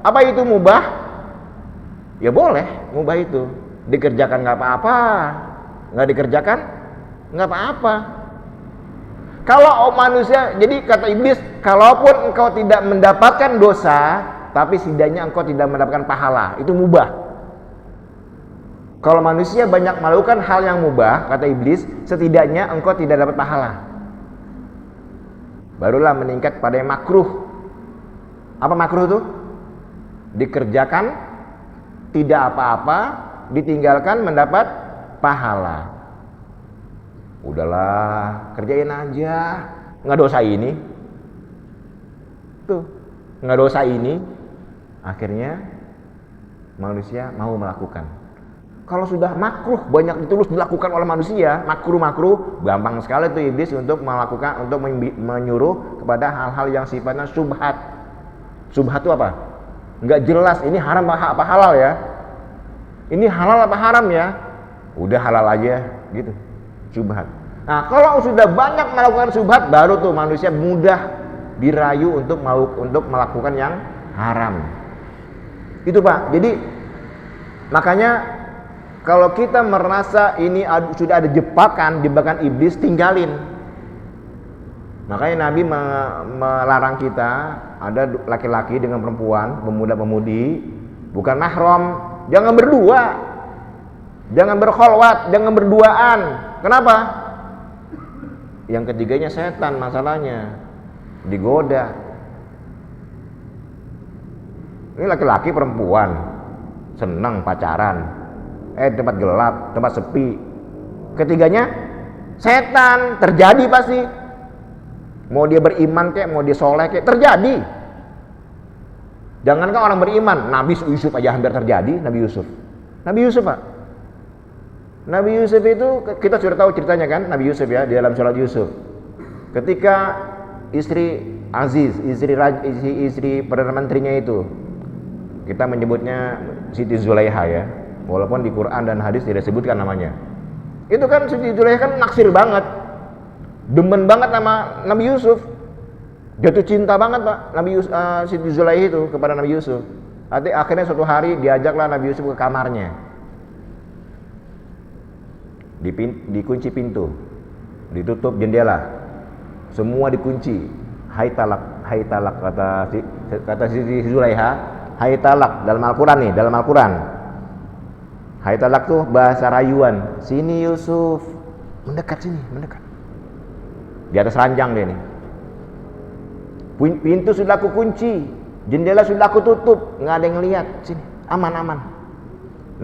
Apa itu mubah? Ya boleh, mubah itu dikerjakan nggak apa-apa, nggak dikerjakan nggak apa-apa. Kalau manusia, jadi kata iblis, kalaupun engkau tidak mendapatkan dosa, tapi setidaknya engkau tidak mendapatkan pahala, itu mubah. Kalau manusia banyak melakukan hal yang mubah, kata iblis, setidaknya engkau tidak dapat pahala. Barulah meningkat pada yang makruh. Apa makruh itu? Dikerjakan tidak apa-apa, ditinggalkan mendapat pahala. Udahlah, kerjain aja, nggak dosa ini. Tuh, nggak dosa ini. Akhirnya manusia mau melakukan. Kalau sudah makruh banyak terus dilakukan oleh manusia, makruh gampang sekali tuh iblis untuk menyuruh kepada hal-hal yang sifatnya syubhat. Syubhat itu apa? Nggak jelas ini haram apa halal ya. Ini halal apa haram ya? Udah halal aja gitu. Syubhat. Nah, kalau sudah banyak melakukan syubhat, baru tuh manusia mudah dirayu untuk melakukan yang haram. Itu Pak. Jadi makanya kalau kita merasa ini sudah ada jebakan iblis, tinggalin. Makanya Nabi melarang kita, ada laki-laki dengan perempuan, pemuda-pemudi, bukan mahram, jangan berdua, jangan berkholwat, jangan berduaan. Kenapa? Yang ketiganya setan masalahnya, digoda. Ini laki-laki perempuan, senang pacaran. Tempat gelap, tempat sepi. Ketiganya setan, terjadi pasti. Mau dia beriman kek, mau dia soleh kek, terjadi. Jangankan orang beriman, Nabi Yusuf aja hampir terjadi. Nabi Yusuf Pak. Nabi Yusuf itu kita sudah tahu ceritanya kan, Nabi Yusuf ya, di dalam surat Yusuf. Ketika istri Aziz, istri Perdana Menterinya itu, kita menyebutnya Siti Zulaiha ya. Walaupun di Quran dan hadis tidak disebutkan namanya. Itu kan Siti Zulaiha kan naksir banget. Demen banget sama Nabi Yusuf. Jatuh cinta banget Pak Siti Zulaiha itu kepada Nabi Yusuf. Akhirnya suatu hari diajaklah Nabi Yusuf ke kamarnya. Dikunci pintu. Ditutup jendela. Semua dikunci. Hai talak kata Siti Zulaiha, hai talak dalam Al-Quran. Hai talak tuh bahasa rayuan. Sini Yusuf, mendekat. Di atas ranjang dia nih. Pintu sudah aku kunci, jendela sudah aku tutup, nggak ada yang lihat. Sini, aman.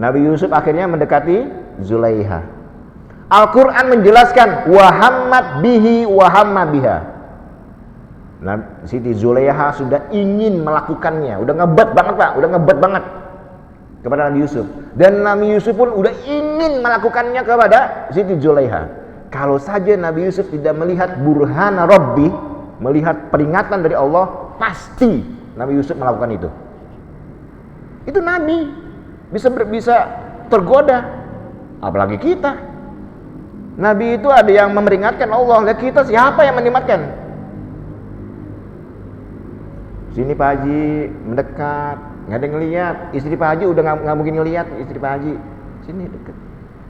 Nabi Yusuf akhirnya mendekati Zulaiha. Al-Quran menjelaskan wahammat bihi wahamma biha. Nah, Siti Zulaiha sudah ingin melakukannya, udah ngebet banget Pak, kepada Nabi Yusuf, dan Nabi Yusuf pun udah ingin melakukannya kepada Siti Zulaiha. Kalau saja Nabi Yusuf tidak melihat burhana Rabbi, melihat peringatan dari Allah, pasti Nabi Yusuf melakukan itu. Itu Nabi bisa tergoda, apalagi kita. Nabi itu ada yang memperingatkan Allah, lihat kita siapa yang mengingatkan? Sini Pak Haji, mendekat. Nggak ada yang ngeliat, istri Pak Haji udah nggak mungkin ngeliat istri Pak Haji. Sini deket,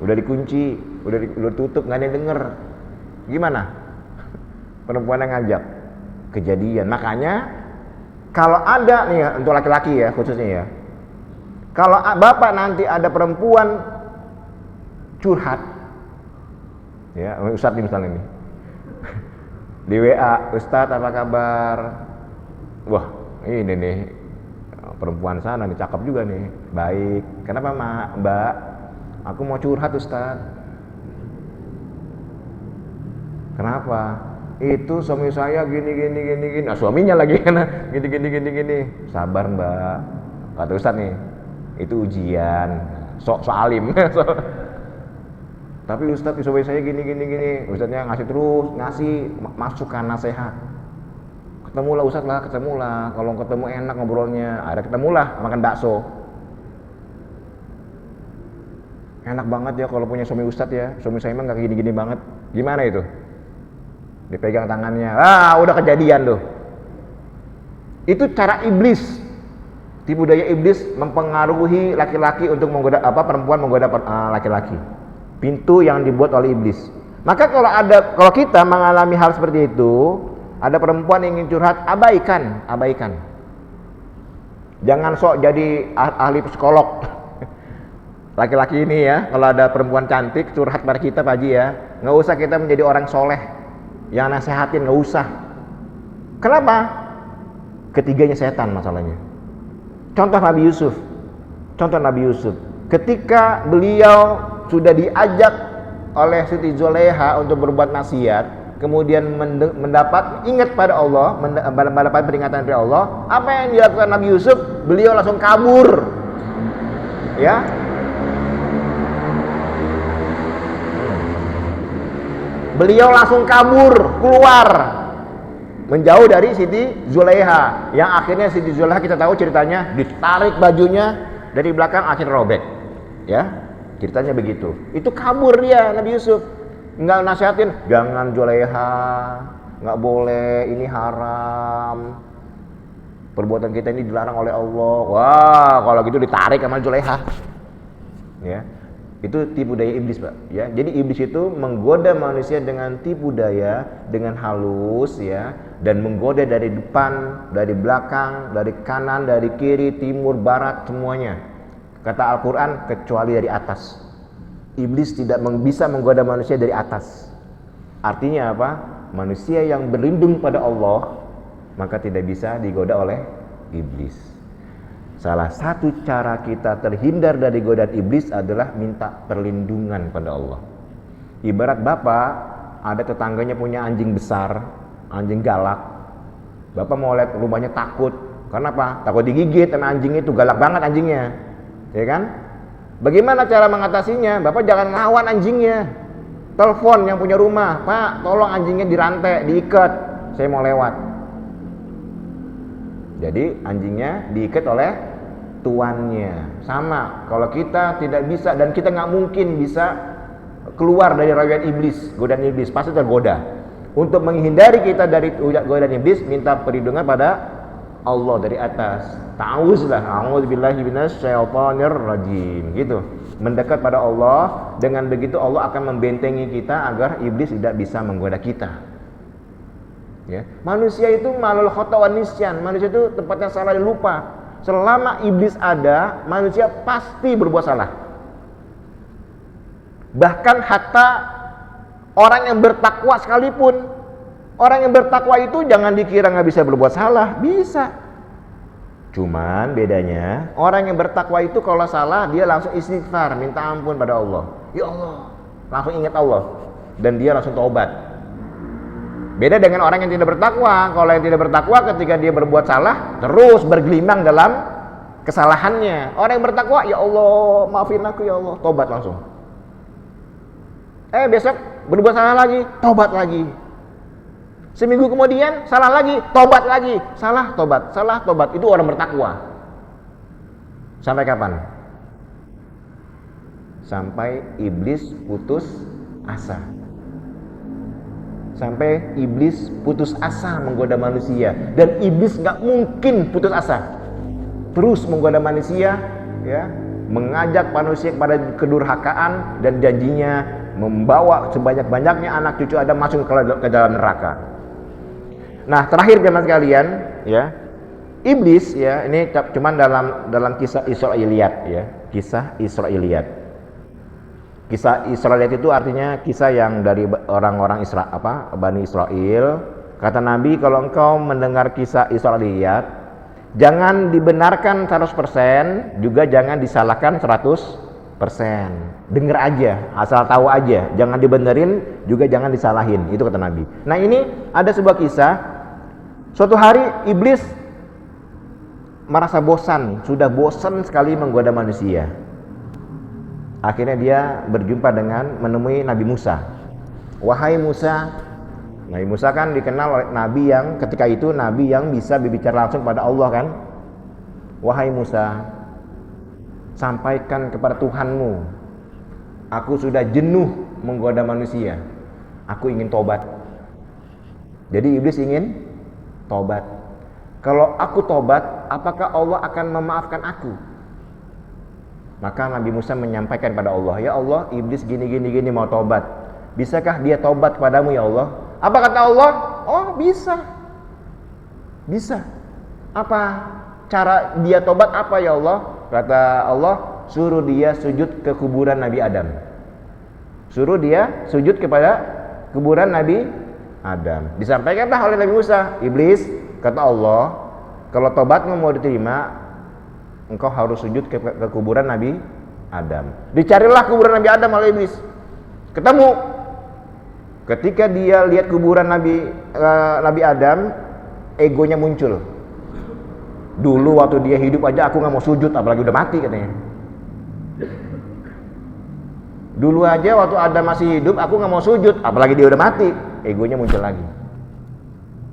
udah dikunci, udah tutup, nggak ada yang denger. Gimana? Perempuan yang ngajak kejadian. Makanya kalau ada nih untuk laki-laki ya khususnya ya, kalau bapak nanti ada perempuan curhat, ya Ustadz nih misalnya nih di WA, Ustadz apa kabar? Wah ini nih perempuan sana nih cakep juga nih, baik. Kenapa Mbak? Aku mau curhat Ustaz. Kenapa? Itu suami saya gini. Nah, suaminya lagi gini. Sabar Mbak. Kata Ustaz nih, itu ujian. Sok alim. Tapi Ustaz suami saya gini. Ustaznya ngasih masukan nasihat. Ketemulah Ustaz lah, kalau ketemu enak ngobrolnya, ada ketemulah makan bakso. Enak banget ya kalau punya suami Ustaz ya, suami saya emang gak gini-gini banget. Gimana itu? Dipegang tangannya, udah kejadian tuh. Itu cara iblis, tipu daya iblis mempengaruhi laki-laki untuk menggoda perempuan menggoda laki-laki. Pintu yang dibuat oleh iblis. Maka kalau kita mengalami hal seperti itu, ada perempuan yang ingin curhat, abaikan. Jangan sok jadi ahli psikolog. Laki-laki ini ya, kalau ada perempuan cantik curhat pada kita Pak Haji ya, nggak usah kita menjadi orang soleh yang nasehatin, nggak usah. Kenapa? Ketiganya setan masalahnya. Contoh Nabi Yusuf. Ketika beliau sudah diajak oleh Siti Zulaiha untuk berbuat maksiat, kemudian ingat pada Allah, mendapat peringatan dari Allah, apa yang dilakukan Nabi Yusuf? Beliau langsung kabur, ya, beliau langsung kabur keluar menjauh dari Siti Zulaiha, yang akhirnya Siti Zulaiha kita tahu ceritanya ditarik bajunya dari belakang akhirnya robek, ya ceritanya begitu. Itu kabur dia Nabi Yusuf, nggak nasihatin jangan Zulaiha, nggak boleh, ini haram, perbuatan kita ini dilarang oleh Allah. Wah kalau gitu ditarik sama Zulaiha, ya. Itu tipu daya iblis, Pak, ya. Jadi iblis itu menggoda manusia dengan tipu daya, dengan halus, ya, dan menggoda dari depan, dari belakang, dari kanan, dari kiri, timur, barat, semuanya. Kata Al-Qur'an kecuali dari atas. Iblis tidak bisa menggoda manusia dari atas. Artinya apa? Manusia yang berlindung pada Allah maka tidak bisa digoda oleh iblis. Salah satu cara kita terhindar dari godaan iblis adalah minta perlindungan pada Allah. Ibarat bapak ada tetangganya punya anjing besar, anjing galak. Bapak mau lihat rumahnya takut. Karena apa? Takut digigit sama anjing itu, galak banget anjingnya. Ya kan? Bagaimana cara mengatasinya? Bapak jangan lawan anjingnya. Telepon yang punya rumah, "Pak, tolong anjingnya dirantai, diikat. Saya mau lewat." Jadi anjingnya diikat oleh tuannya. Sama, kalau kita tidak bisa dan kita nggak mungkin bisa keluar dari rayuan iblis, godaan iblis, pasti tergoda. Untuk menghindari kita dari godaan iblis, minta perlindungan pada Allah dari atas. Ta'awuzlah, a'udzubillahi minasyaitonir rajim. Gitu. Mendekat pada Allah, dengan begitu Allah akan membentengi kita agar iblis tidak bisa menggoda kita. Ya. Manusia itu malul khata' wan nisyan. Manusia itu tempatnya salah dan lupa. Selama iblis ada, manusia pasti berbuat salah. Bahkan hatta orang yang bertakwa sekalipun, orang yang bertakwa itu jangan dikira nggak bisa berbuat salah, bisa. Cuman bedanya orang yang bertakwa itu kalau salah dia langsung istighfar, minta ampun pada Allah. Ya Allah, langsung ingat Allah dan dia langsung taubat. Beda dengan orang yang tidak bertakwa. Kalau yang tidak bertakwa ketika dia berbuat salah terus bergelimang dalam kesalahannya. Orang yang bertakwa, ya Allah maafin aku ya Allah, tobat langsung. Besok berbuat salah lagi, tobat lagi. Seminggu kemudian salah lagi, tobat lagi. Salah, tobat, salah, tobat. Itu orang bertakwa. Sampai kapan? Sampai iblis putus asa. Sampai iblis putus asa menggoda manusia. Dan iblis nggak mungkin putus asa, terus menggoda manusia, ya, mengajak manusia kepada kedurhakaan dan janjinya membawa sebanyak-banyaknya anak cucu Adam masuk ke dalam neraka. Nah terakhir jemaah sekalian, ya, iblis, ya, ini cuman dalam kisah Israiliyat, ya, kisah Israiliyat. Kisah Israiliyat itu artinya kisah yang dari orang-orang Bani Israel. Kata Nabi, kalau engkau mendengar kisah Israiliyat, jangan dibenarkan 100%, juga jangan disalahkan 100%. Dengar aja, asal tahu aja, jangan dibenerin, juga jangan disalahin. Itu kata Nabi. Nah ini ada sebuah kisah. Suatu hari iblis merasa bosan, sudah bosan sekali menggoda manusia. Akhirnya dia berjumpa dengan menemui Nabi Musa. Wahai Musa, Nabi Musa kan dikenal oleh Nabi yang ketika itu Nabi yang bisa berbicara langsung pada Allah kan. Wahai Musa, sampaikan kepada Tuhanmu, aku sudah jenuh menggoda manusia. Aku ingin tobat. Jadi iblis ingin tobat. Kalau aku tobat, apakah Allah akan memaafkan aku? Maka Nabi Musa menyampaikan pada Allah, ya Allah, iblis gini mau tobat. Bisakah dia tobat kepadamu ya Allah? Apa kata Allah? Oh bisa. Bisa. Apa cara dia tobat apa ya Allah? Kata Allah, suruh dia sujud ke kuburan Nabi Adam. Suruh dia sujud kepada kuburan Nabi Adam. Disampaikanlah oleh Nabi Musa, iblis, kata Allah, kalau tobatmu mau diterima, engkau harus sujud ke kuburan Nabi Adam. Dicarilah kuburan Nabi Adam oleh iblis. Ketemu. Ketika dia lihat kuburan Nabi Adam, egonya muncul. Dulu waktu dia hidup aja aku nggak mau sujud, apalagi udah mati katanya. Dulu aja waktu Adam masih hidup, aku nggak mau sujud, apalagi dia udah mati, egonya muncul lagi.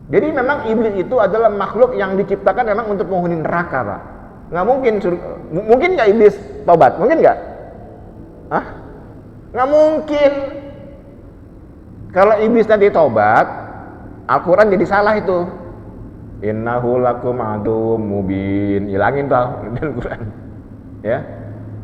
Jadi memang iblis itu adalah makhluk yang diciptakan memang untuk menghuni neraka, Pak. Nggak mungkin, mungkin nggak iblis tobat? Mungkin nggak? Hah? Nggak mungkin. Kalau iblis nanti tobat, Al-Quran jadi salah itu. Innahu lakum aduwwum mubin. Hilangin tuh Al-Quran. Ya.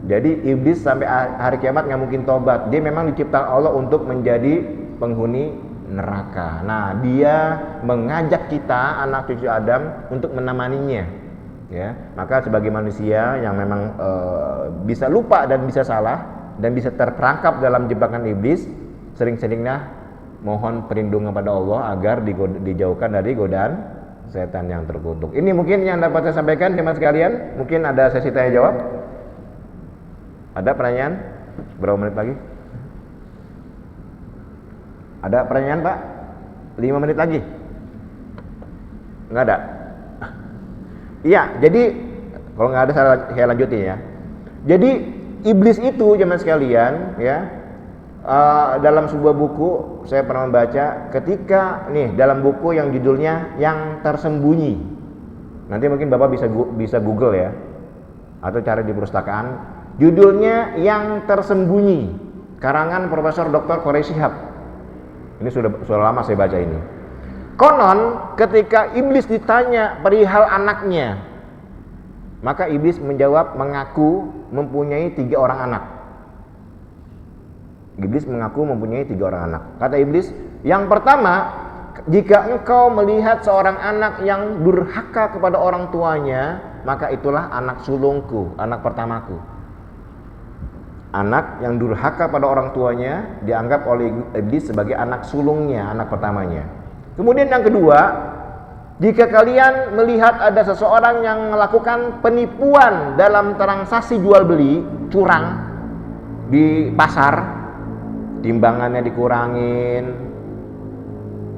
Jadi iblis sampai hari kiamat nggak mungkin tobat. Dia memang diciptakan Allah untuk menjadi penghuni neraka. Nah, dia mengajak kita anak cucu Adam untuk menemaninya. Ya, maka sebagai manusia yang memang bisa lupa dan bisa salah dan bisa terperangkap dalam jebakan iblis, sering-seringlah mohon perlindungan pada Allah agar dijauhkan dari godaan setan yang terkutuk. Ini mungkin yang dapat saya sampaikan teman sekalian. Mungkin ada sesi tanya jawab. Ada pertanyaan? Berapa menit lagi? Ada pertanyaan, Pak? 5 menit lagi? Nggak ada? Iya, jadi kalau nggak ada saya lanjutin ya. Jadi iblis itu teman sekalian ya, dalam sebuah buku saya pernah membaca ketika nih dalam buku yang judulnya Yang Tersembunyi. Nanti mungkin Bapak bisa Google ya, atau cari di perpustakaan. Judulnya Yang Tersembunyi, karangan Profesor Dr. Quraish Shihab. Ini sudah lama saya baca ini. Konon ketika iblis ditanya perihal anaknya, maka iblis mengaku mempunyai 3 orang anak. Iblis mengaku mempunyai 3 orang anak. Kata iblis, yang pertama, jika engkau melihat seorang anak yang durhaka kepada orang tuanya, maka itulah anak sulungku, anak pertamaku. Anak yang durhaka pada orang tuanya dianggap oleh iblis sebagai anak sulungnya, anak pertamanya. Kemudian yang kedua, jika kalian melihat ada seseorang yang melakukan penipuan dalam transaksi jual beli, curang di pasar, timbangannya dikurangin,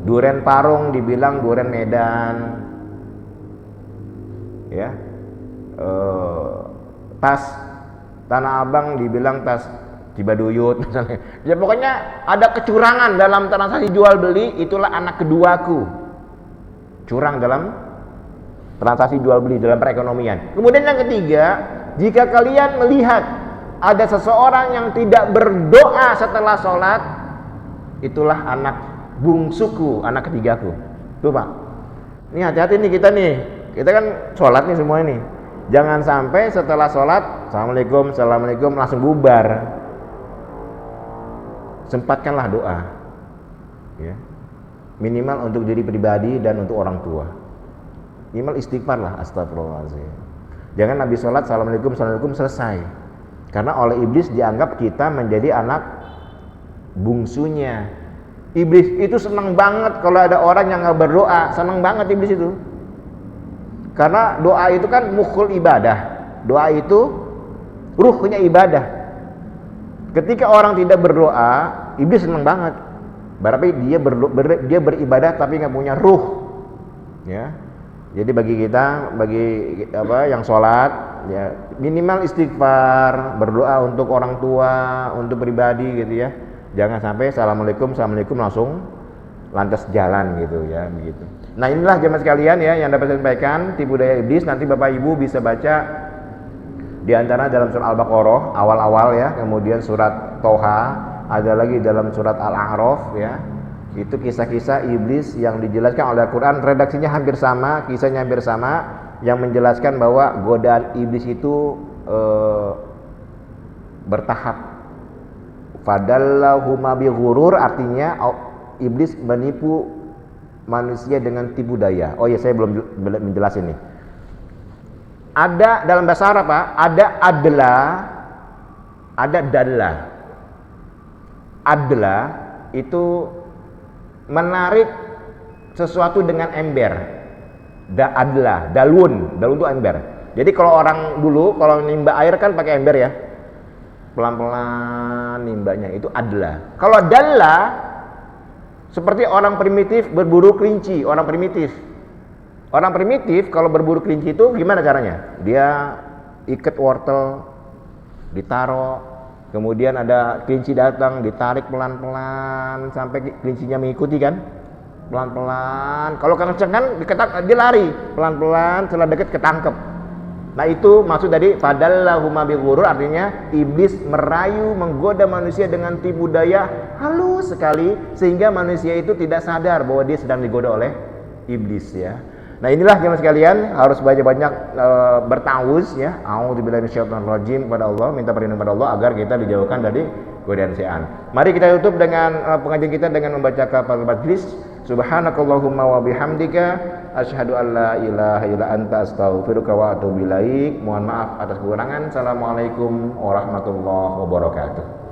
duren Parung dibilang duren Medan, ya, tas Tanah Abang dibilang tas Cibaduyut misalnya. Ya pokoknya ada kecurangan dalam transaksi jual beli, itulah anak keduaku. Curang dalam transaksi jual beli dalam perekonomian. Kemudian yang ketiga, jika kalian melihat ada seseorang yang tidak berdoa setelah sholat, itulah anak bungsuku, anak ketigaku. Tuh Pak, ini hati-hati nih kita kan sholat nih semua ini. Jangan sampai setelah sholat, assalamualaikum langsung bubar. Sempatkanlah doa, ya. Minimal untuk diri pribadi dan untuk orang tua. Minimal istighfar lah, astagfirullahaladzim. Jangan habis sholat, assalamualaikum selesai. Karena oleh iblis dianggap kita menjadi anak bungsunya. Iblis itu senang banget kalau ada orang yang nggak berdoa, senang banget iblis itu. Karena doa itu kan mukhul ibadah. Doa itu ruhnya ibadah. Ketika orang tidak berdoa, iblis senang banget. Berarti dia beribadah tapi nggak punya ruh. Ya. Jadi bagi kita, yang sholat, ya minimal istighfar, berdoa untuk orang tua, untuk pribadi gitu ya. Jangan sampai assalamualaikum langsung lantas jalan gitu ya, begitu. Nah inilah jemaah sekalian ya yang dapat saya sampaikan tipu daya iblis. Nanti Bapak Ibu bisa baca di antara dalam surat Al-Baqarah awal-awal ya, kemudian surat Toha, ada lagi dalam surat Al-A'raf ya. Itu kisah-kisah iblis yang dijelaskan oleh Al-Quran, redaksinya hampir sama, kisahnya hampir sama, yang menjelaskan bahwa godaan iblis itu bertahap. Fadallahuma bighurur, artinya iblis menipu manusia dengan tipu daya. Oh ya, saya belum menjelasin nih. Ada dalam bahasa Arab Pak, ada adla, ada dalla. Adla itu menarik sesuatu dengan ember. Dalun itu ember. Jadi kalau orang dulu kalau nimba air kan pakai ember ya. Pelan-pelan nimbanya, itu adla. Kalau dalla seperti orang primitif berburu kelinci, orang primitif. Orang primitif kalau berburu kelinci itu gimana caranya? Dia ikat wortel, ditaruh, Kemudian ada kelinci datang, ditarik pelan-pelan sampai kelincinya mengikuti kan, pelan-pelan. Kalau kenceng kan dia lari pelan-pelan, setelah dekat ketangkep. Nah itu maksud dari fadallahuma bighurur, artinya iblis merayu, menggoda manusia dengan tipu daya halus sekali sehingga manusia itu tidak sadar bahwa dia sedang digoda oleh iblis ya. Nah inilah jemaah sekalian, harus banyak-banyak bertawuz ya. A'udzubillahi minasyaitonirrajim, kepada Allah, minta perlindungan kepada Allah agar kita dijauhkan dari godaan setan. Mari kita tutup dengan pengajian kita dengan membaca kafaratul majlis. Subhanakallahumma wa bihamdika asyhadu an la ilaha illa anta astaghfiruka wa atubu ilaik. Mohon maaf atas kekurangan. Assalamualaikum warahmatullahi wabarakatuh.